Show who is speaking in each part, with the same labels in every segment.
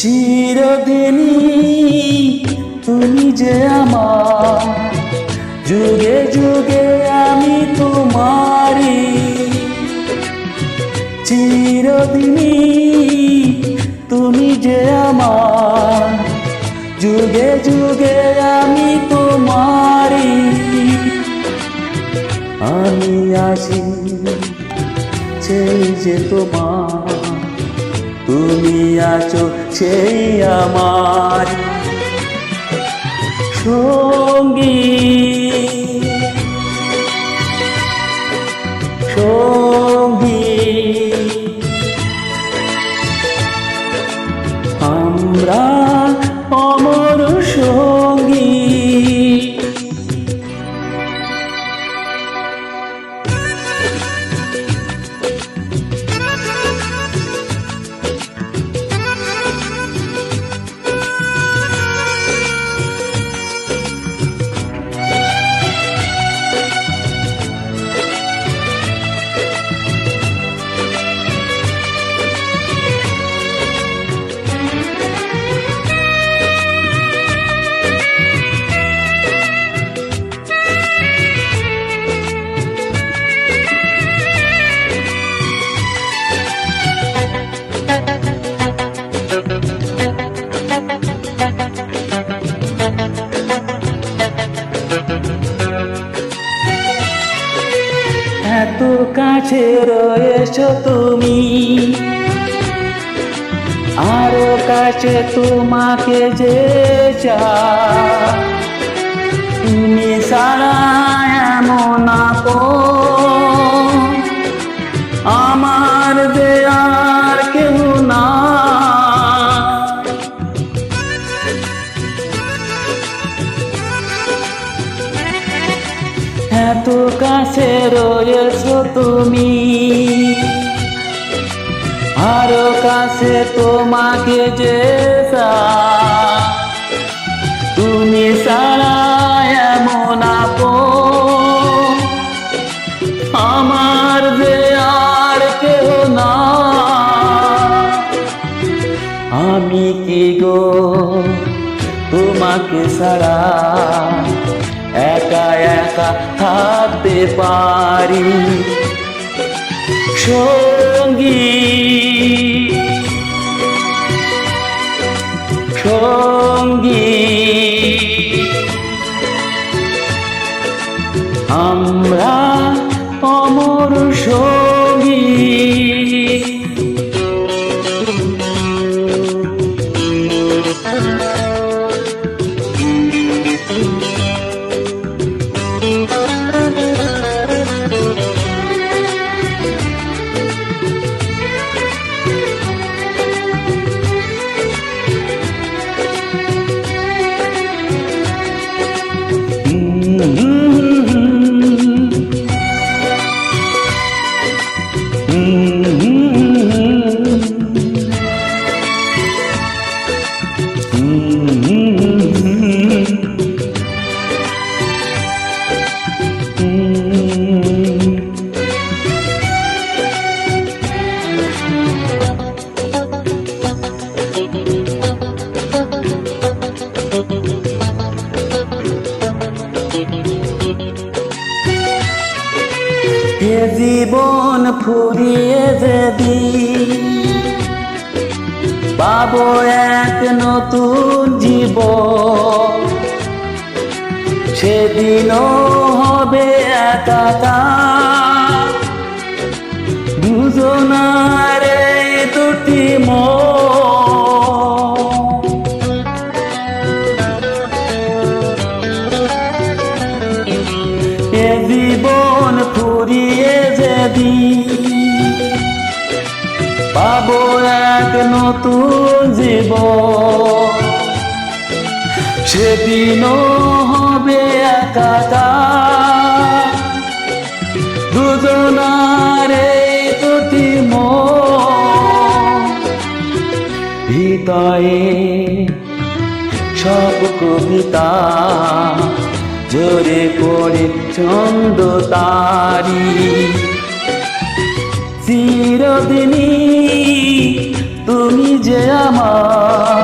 Speaker 1: চিরদিনই তুমি যে আমার, যুগে যুগে আমি তোমারি। চিরদিনই তুমি যে আমার, যুগে যুগে আমি তোমারি। আমি আছি সেই যে তোমার, তুমি আছো সেই আমার সঙ্গী। সঙ্গী আমরা অমর সঙ্গী। এত কাছে রয়েছো তুমি, আরো কাছে তোমাকে যে চাই। তুমি ছাড়া এমন আপন আমার যে আর কেউ না। এত কাছে রয়েছো তুমি, আরো কাছে তোমাকে যে চাই। তুমি ছাড়া এমন আপন আমার যে আর কেউ না। আমি কি গো তোমাকে ছাড়া একা একা থাকতে পারি সঙ্গী। সঙ্গী আমরা অমর সঙ্গী। এ জীবন ফুরিয়ে যেদি পাবো এক নতুন জীবন, সেদিনও হবে একাকার দুজনার এই দুটি মন। এ জীবন ফুরিয়ে যেদি পাবো এক নতুন জীবন, সেদিনও হবে একাকার দুজনার এই দুটি মন। হৃদয়ে সব কবিতা জোরে পড়ে ছন্দ তারি। চিরদিনই তুমি যে আমার,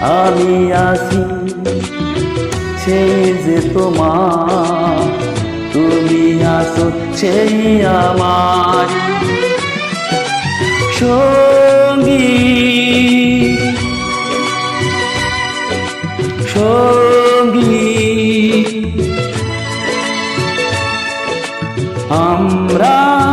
Speaker 1: আমি আছি, সেই যে তোমার, তুমি আছো সেই আমার সঙ্গী, সঙ্গী। আমরা